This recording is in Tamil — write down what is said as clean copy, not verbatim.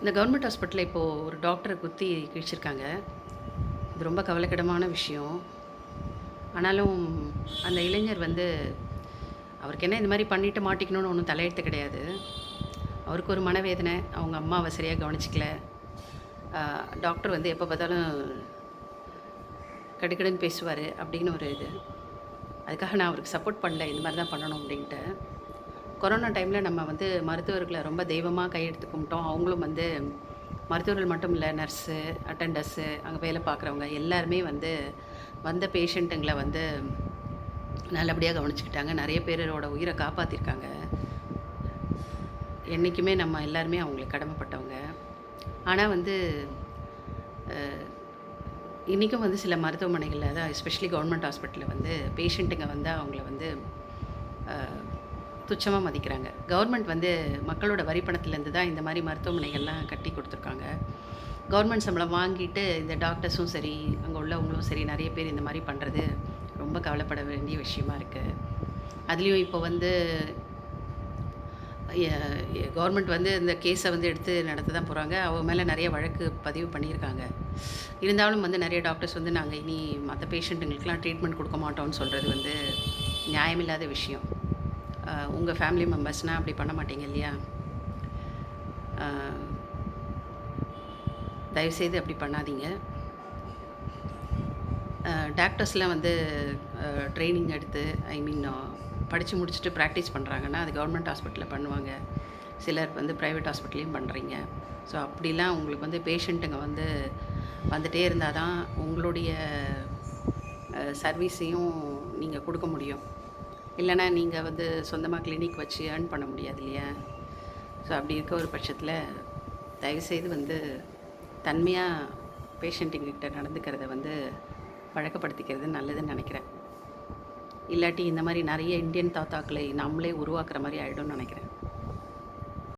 இந்த கவர்மெண்ட் ஹாஸ்பிட்டல்ல இப்போது ஒரு டாக்டர குத்தி கிழிச்சிருக்காங்க. இது ரொம்ப கவலைக்கிடமான விஷயம். ஆனாலும் அந்த இளைஞர் வந்து அவருக்கு என்ன இந்த மாரி பண்ணிட்டு மாட்டிக்கணும்னு ஒண்ணும் தலையெழுத்து கிடையாது. அவருக்கு ஒரு மனவேதனை. அவங்க அம்மாவ சரியா கவனிச்சுக்கல. அ டாக்டர் வந்து எப்ப பார்த்தாலும் கடுகடுன்னு பேசுவாரு அப்படின்னு ஒரு இது. அதுக்காக நான் அவருக்கு சப்போர்ட் பண்ணல. இந்த மாரி தான் பண்ணணும் அப்படின்ட்டு. கொரோனா டைம்ல நம்ம வந்து மருத்துவர்கள ரொம்ப தெய்வமா கையெடுத்து கும்பிட்டோம். அவங்களும் வந்து மருத்துவர்கள் மட்டும் இல்ல, நர்ஸு, அட்டெண்டர்ஸு, அங்க வேலை பார்க்குறவங்க எல்லாருமே வந்து வந்த பேஷண்ட்டுங்கள வந்து நல்லபடியா கவனிச்சுக்கிட்டாங்க. நெறைய பேரோட உயிர காப்பாத்திருக்காங்க. என்னைக்குமே நம்ம எல்லாருமே அவங்களுக்கு கடமைப்பட்டவங்க. ஆனா வந்து இன்னைக்கும் வந்து சில மருத்துவமனைகள்ல அதான் எஸ்பெஷலி கவர்மெண்ட் ஹாஸ்பிட்டல்ல வந்து பேஷண்ட்டுங்க வந்தா அவங்கள வந்து அ துச்சமா மதிக்கிறாங்க. கவர்மெண்ட் வந்து மக்களோட வரி பணத்திலேருந்து தான் இந்த மாரி மருத்துவமனைகள்லாம் கட்டி குடுத்துருக்காங்க. கவர்மெண்ட் சம்பளம் வாங்கிட்டு இந்த டாக்டர்ஸும் சரி, அங்க உள்ளவங்களும் சரி நெறைய பேர் இந்த மாரி பண்றது ரொம்ப கவலைப்பட வேண்டிய விஷயமா இருக்கு. அதுலயும் இப்போ வந்து எ எ கவர்மெண்ட் வந்து இந்த கேஸ வந்து எடுத்து நடத்த தான் போறாங்க. அவங்க மேல நெறைய வழக்கு பதிவு பண்ணியிருக்காங்க. இருந்தாலும் வந்து நெறைய டாக்டர்ஸ் வந்து நாங்க இனி மத்த பேஷண்ட்டுங்களுக்குலாம் ட்ரீட்மெண்ட் குடுக்க மாட்டோம்னு சொல்றது வந்து நியாயமில்லாத விஷயம். உங்க ஃபேமிலி மெம்பர்ஸ்னா அப்படி பண்ண மாட்டீங்க இல்லையா? அ தயவுசெய்து அப்படி பண்ணாதீங்க. டாக்டர்ஸ்லாம் வந்து ட்ரெய்னிங் எடுத்து ஐ மீன் படிச்சு முடிச்சுட்டு பிராக்டிஸ் பண்றாங்கன்னா, அது கவர்மெண்ட் ஹாஸ்பிட்டல்ல பண்ணுவாங்க. சிலர் வந்து பிரைவேட் ஹாஸ்பிட்டல்லயும் பண்றீங்க. ஸோ அப்படிலாம் உங்களுக்கு வந்து பேஷண்ட்டுங்க வந்து வந்துட்டே இருந்தா தான் உங்களுடைய சர்வீஸையும் நீங்க குடுக்க முடியும். இல்லன்னா நீங்க வந்து சொந்தமா கிளினிக் வச்சு ஏர்ன் பண்ண முடியாது இல்லையா? ஸோ அப்படி இருக்க ஒரு பட்சத்தில தயவுசெய்து வந்து தன்மையா பேஷண்ட்டுங்ககிட்ட நடந்துக்கிறத வந்து பழக்கப்படுத்திக்கிறது நல்லதுன்னு நெனைக்கிறேன். இல்லாட்டி இந்த மாரி நெறைய இந்தியன் தாத்தாக்களை நம்மளே உருவாக்குற மாரி ஆயிடும்னு நெனைக்கிறேன்.